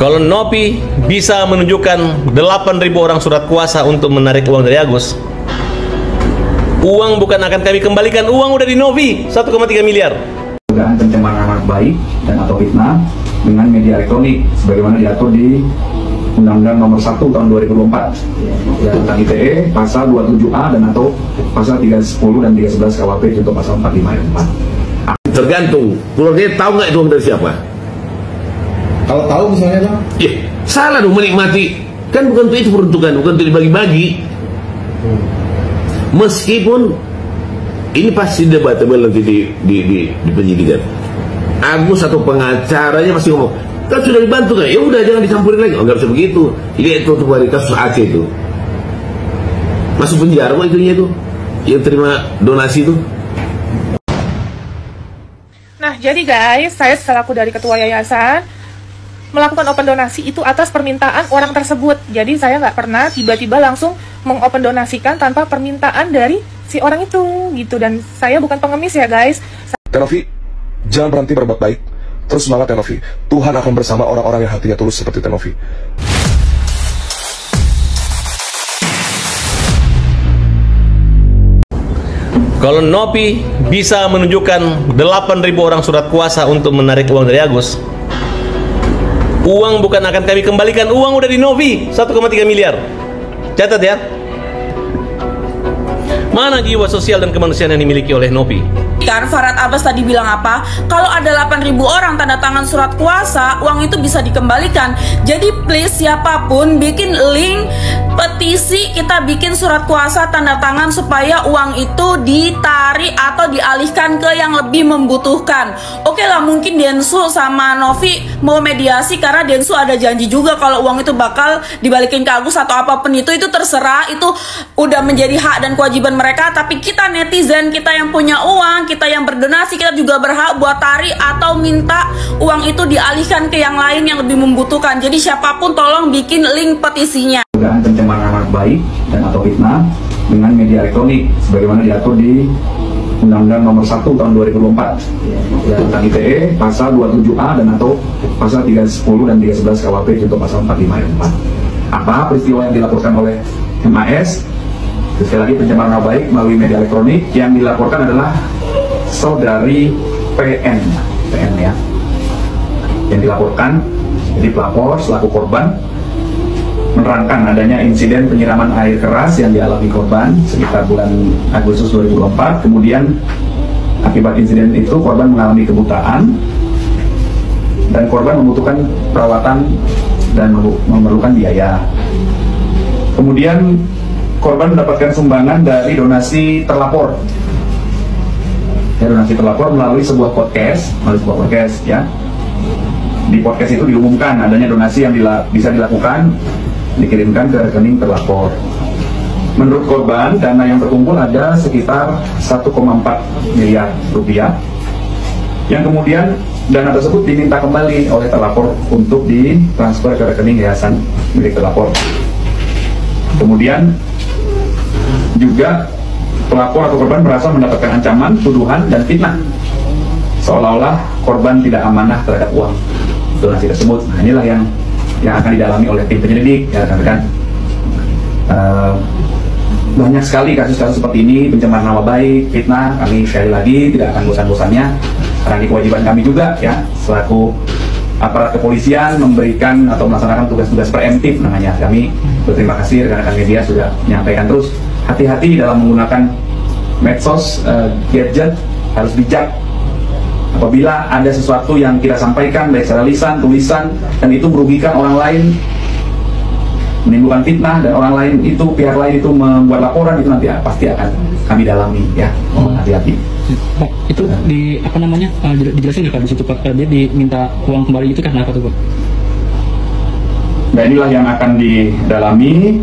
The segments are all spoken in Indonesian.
Kalau Nopi bisa menunjukkan 8.000 orang surat kuasa untuk menarik uang dari Agus, uang bukan akan kami kembalikan, uang udah di Nopi 1,3 miliar. Dugaan pencemaran nama baik dan atau fitnah dengan media elektronik sebagaimana diatur di Undang-Undang Nomor 1 Tahun 2004 tentang ITE pasal 27A dan atau pasal 310 dan 311 KUHP contoh pasal 45 ayat 4. Tergantung, keluarganya tahu nggak itu uang dari siapa? Kalau tahu misalnya Bang? Ya, salah dong menikmati. Kan bukan untuk itu peruntukan, bukan untuk dibagi-bagi. Meskipun ini pasti debatable nanti di penyidikan. Agus atau pengacaranya pasti ngomong, kan sudah dibantu kan? Ya udah jangan dicampurin lagi. Oh nggak bisa begitu. Ini itu untuk hari kasus Aceh itu. Masuk penjara kok itunya itu. Yang terima donasi itu. Nah, jadi guys, saya selaku dari ketua yayasan melakukan open donasi itu atas permintaan orang tersebut. Jadi saya nggak pernah tiba-tiba langsung mengopen donasikan tanpa permintaan dari si orang itu gitu. Dan saya bukan pengemis ya guys. Tenovi, jangan berhenti berbuat baik. Terus semangat Tenovi. Tuhan akan bersama orang-orang yang hatinya tulus seperti Tenovi. Kalau Nopi bisa menunjukkan 8.000 orang surat kuasa untuk menarik uang dari Agus, uang bukan akan kami kembalikan, uang udah di Nopi 1,3 miliar. Catat ya. Mana jiwa sosial dan kemanusiaan yang dimiliki oleh Nopi? Kan Farhad Abbas tadi bilang apa? Kalau ada 8.000 orang tanda tangan surat kuasa, uang itu bisa dikembalikan. Jadi please siapapun bikin link petisi, kita bikin surat kuasa tanda tangan supaya uang itu ditarik atau dialihkan ke yang lebih membutuhkan. Oke lah, mungkin Densu sama Novi mau mediasi karena Densu ada janji juga kalau uang itu bakal dibalikin ke Agus atau apapun itu terserah, itu udah menjadi hak dan kewajiban mereka. Tapi kita netizen, kita yang punya uang, kita yang berdonasi, kita juga berhak buat tarik atau minta uang itu dialihkan ke yang lain yang lebih membutuhkan. Jadi siapapun tolong bikin link petisinya. Dugaan pencemaran nama baik dan atau fitnah dengan media elektronik sebagaimana diatur di Undang-Undang Nomor 1 Tahun 2004 tentang ITE pasal 27A dan atau pasal 310 dan 311 KUHP contoh pasal 45 ayat 4. Apa peristiwa yang dilaporkan oleh MAS? Sekali lagi, pencemaran nama baik melalui media elektronik yang dilaporkan adalah saudari PN ya, yang dilaporkan. Jadi pelapor selaku korban menerangkan adanya insiden penyiraman air keras yang dialami korban sekitar bulan Agustus 2024. Kemudian akibat insiden itu korban mengalami kebutaan dan korban membutuhkan perawatan dan memerlukan biaya. Kemudian korban mendapatkan sumbangan dari donasi terlapor. Ya, donasi terlapor melalui sebuah podcast ya. Di podcast itu diumumkan adanya donasi yang bisa dilakukan, dikirimkan ke rekening terlapor. Menurut korban, dana yang terkumpul ada sekitar 1,4 miliar rupiah, yang kemudian dana tersebut diminta kembali oleh terlapor untuk ditransfer ke rekening yayasan milik terlapor. Kemudian juga pelapor atau korban merasa mendapatkan ancaman, tuduhan, dan fitnah seolah-olah korban tidak amanah terhadap uang donasi tersebut. Nah, inilah yang akan didalami oleh tim penyelidik ya rekan-rekan. Banyak sekali kasus-kasus seperti ini, pencemaran nama baik, fitnah. Kami sekali lagi tidak akan bosan-bosannya karena ini kewajiban kami juga ya selaku aparat kepolisian memberikan atau melaksanakan tugas-tugas preemptif namanya. Kami berterima kasih rekan-rekan media sudah menyampaikan terus. Hati-hati dalam menggunakan medsos, gadget, harus bijak. Apabila ada sesuatu yang kita sampaikan baik secara lisan, tulisan, dan itu merugikan orang lain, menimbulkan fitnah, dan orang lain itu, pihak lain itu membuat laporan, itu nanti pasti akan kami dalami ya. Mohon hati-hati. Pak, itu di apa namanya dijelasin nggak Pak di situ Pak, dia diminta uang kembali itu karena apa tuh Pak? Nah, inilah yang akan didalami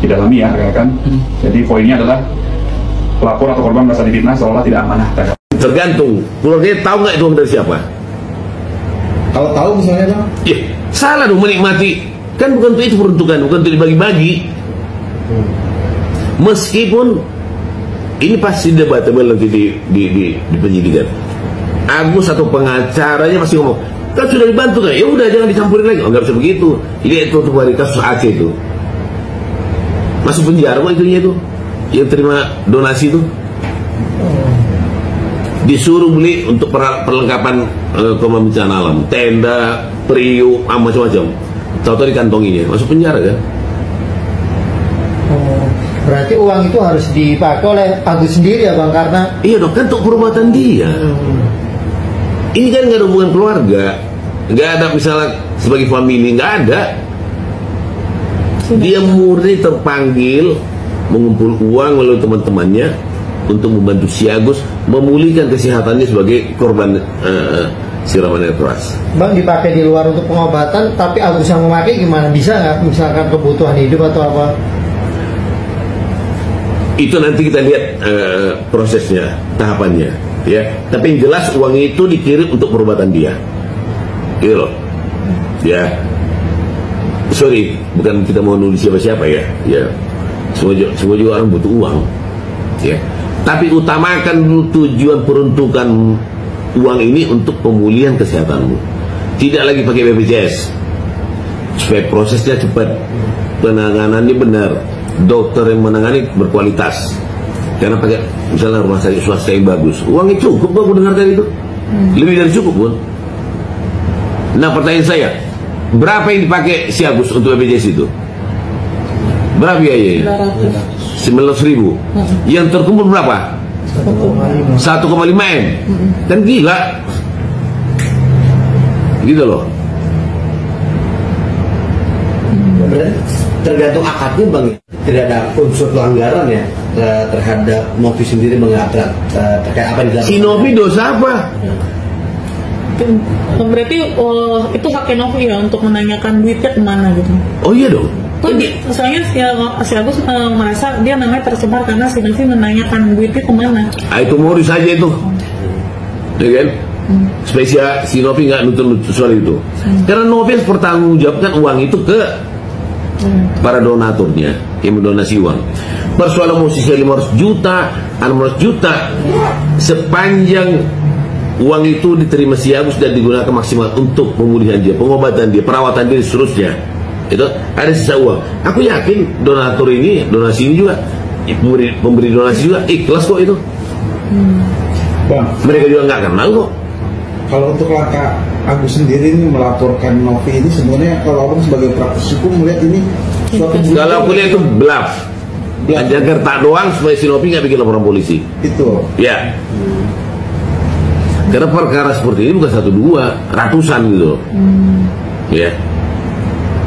ya rekan-rekan. Jadi poinnya adalah pelapor atau korban merasa difitnah seolah tidak amanah terhadap. Tergantung, keluarganya tahu nggak itu uang dari siapa? Kalau tahu misalnya Bang? Ya, salah dong menikmati. Kan bukan untuk itu peruntukan, bukan untuk dibagi-bagi. Meskipun ini pasti debatable nanti di penyidikan. Agus atau pengacaranya pasti ngomong, Kan sudah dibantu kan? Ya udah jangan dicampurin lagi. Oh, nggak bisa begitu. Ini itu untuk dari kasus Aceh itu. Masuk penjara kok itunya itu. Yang terima donasi itu. Disuruh beli untuk perlengkapan korban bencana alam, tenda, periuk, macam-macam. Tahu-tahu dikantonginya, masuk penjara kan? Berarti uang itu harus dipakai oleh Agus sendiri ya Bang, karena iya dong, kan untuk perbuatan dia. Ini kan nggak ada hubungan keluarga, nggak ada misalnya sebagai famili, nggak ada. Dia murni terpanggil mengumpul uang melalui teman-temannya untuk membantu si Agus memulihkan kesehatannya sebagai korban siraman air keras. Bang, dipakai di luar untuk pengobatan, tapi Agus yang memakai gimana? Bisa nggak? Misalkan kebutuhan hidup atau apa? Itu nanti kita lihat prosesnya, tahapannya, ya. Tapi yang jelas uang itu dikirim untuk perbuatan dia, gitu loh, ya. Sorry, bukan kita mau nulis siapa-siapa ya, ya. Semua juga orang butuh uang, ya. Tapi utamakan dulu tujuan peruntukan uang ini untuk pemulihan kesehatanmu. Tidak lagi pakai BPJS, supaya prosesnya cepat, penanganannya benar. Dokter yang menangani berkualitas. Karena pakai misalnya rumah sakit swasta yang bagus, uangnya cukup kok, aku dengar tadi itu. Lebih dari cukup pun. Nah pertanyaan saya, berapa yang dipakai si Agus untuk BPJS itu? Berapa biayanya? 19.000. Yang terkumpul berapa? 1,5 M. Kan gila. Gitu loh. Tergantung akadnya Bang, tidak ada unsur pelanggaran ya terhadap Novi sendiri mengabrak terkait apa yang dilakukan. Si Novi dosa apa? Berarti itu haknya Novi ya untuk menanyakan duitnya kemana gitu. Oh iya dong. Soalnya si Agus merasa dia namanya tercemar karena si Novi menanyakan duitnya kemana. Itu modus saja itu, ya kan? Spesial si Novi nggak nuntut soal itu, karena Novi harus pertanggungjawabkan uang itu ke para donaturnya yang mendonasi uang. Persoalan musisi 500 juta, 600 juta, sepanjang uang itu diterima si Agus dan digunakan maksimal untuk pemulihan dia, pengobatan dia, perawatan dia, seterusnya. Itu ada sisa uang. Aku yakin donatur ini, donasi ini juga, pemberi donasi juga ikhlas kok itu. Bang, mereka juga nggak kenal kok. Kalau untuk langkah Agus sendiri ini melaporkan Novi ini sebenarnya kalau Abang sebagai praktisi hukum melihat ini suatu kalau aku lihat itu bluff. Ajar tak doang supaya si Novi nggak bikin laporan polisi. Itu. Ya. Karena perkara seperti ini bukan 1-2, ratusan gitu. Ya.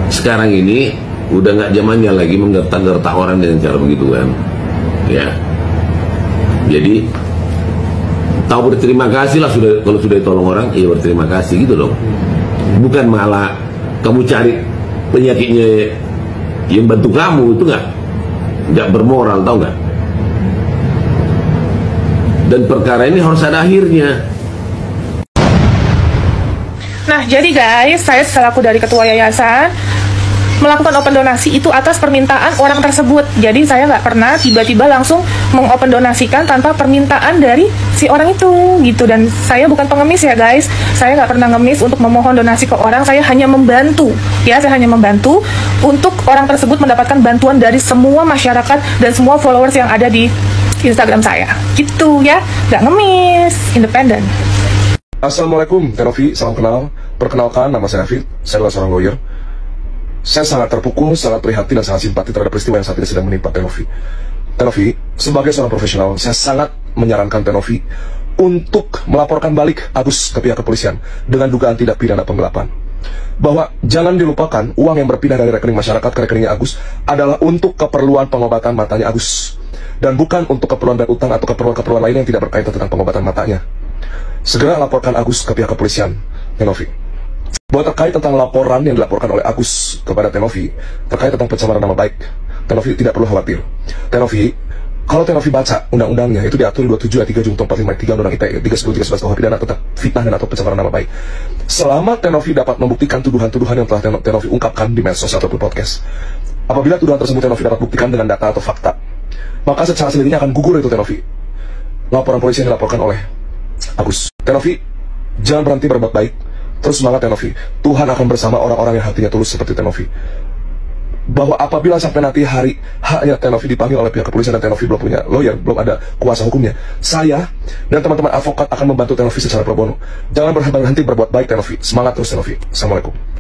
Sekarang ini udah nggak zamannya lagi menggertak-gertak orang dengan cara begitu kan. Ya. Jadi tahu berterima kasih lah sudah, kalau sudah ditolong orang, ya berterima kasih gitu dong. Bukan malah kamu cari penyakitnya yang bantu kamu, itu nggak bermoral, tahu nggak? Dan perkara ini harus ada akhirnya. Nah, jadi guys, saya selaku dari ketua yayasan melakukan open donasi itu atas permintaan orang tersebut. Jadi saya nggak pernah tiba-tiba langsung mengopen donasikan tanpa permintaan dari si orang itu gitu. Dan saya bukan pengemis ya guys, saya nggak pernah ngemis untuk memohon donasi ke orang. Saya hanya membantu ya, saya hanya membantu untuk orang tersebut mendapatkan bantuan dari semua masyarakat dan semua followers yang ada di Instagram saya gitu ya, nggak ngemis, independen. Assalamualaikum, Tenovi, salam kenal. Perkenalkan, nama saya David, saya adalah seorang lawyer. Saya sangat terpukul, sangat prihatin, dan sangat simpati terhadap peristiwa yang saat ini sedang menimpa Tenovi. Tenovi, sebagai seorang profesional, saya sangat menyarankan Tenovi untuk melaporkan balik Agus ke pihak kepolisian dengan dugaan tindak pidana penggelapan. Bahwa jangan dilupakan, uang yang berpindah dari rekening masyarakat ke rekeningnya Agus adalah untuk keperluan pengobatan matanya Agus, dan bukan untuk keperluan bayar utang atau keperluan-keperluan lain yang tidak berkaitan tentang pengobatan matanya. Segera laporkan Agus ke pihak kepolisian, Tenovi. Bahwa terkait tentang laporan yang dilaporkan oleh Agus kepada Tenovi terkait tentang pencemaran nama baik, Tenovi tidak perlu khawatir. Tenovi, kalau Tenovi baca undang-undangnya, itu diatur 27 ayat 3 junto 45 ayat 3 Undang-Undang ITE 310 311 KUH pidana tentang fitnah dan atau pencemaran nama baik. Selama Tenovi dapat membuktikan tuduhan-tuduhan yang telah Tenovi ungkapkan di medsos ataupun podcast, apabila tuduhan tersebut Tenovi dapat buktikan dengan data atau fakta, maka secara sendirinya akan gugur itu Tenovi laporan polisi yang dilaporkan oleh Agus. Tenovi, jangan berhenti berbuat baik, Terus semangat Teh Novi. Tuhan akan bersama orang-orang yang hatinya tulus seperti Teh Novi. Bahwa apabila sampai nanti hari haknya Teh Novi dipanggil oleh pihak kepolisian dan Teh Novi belum punya lawyer, belum ada kuasa hukumnya, saya dan teman-teman advokat akan membantu Teh Novi secara pro bono. Jangan berhenti berbuat baik Teh Novi. Semangat terus Teh Novi. Assalamualaikum.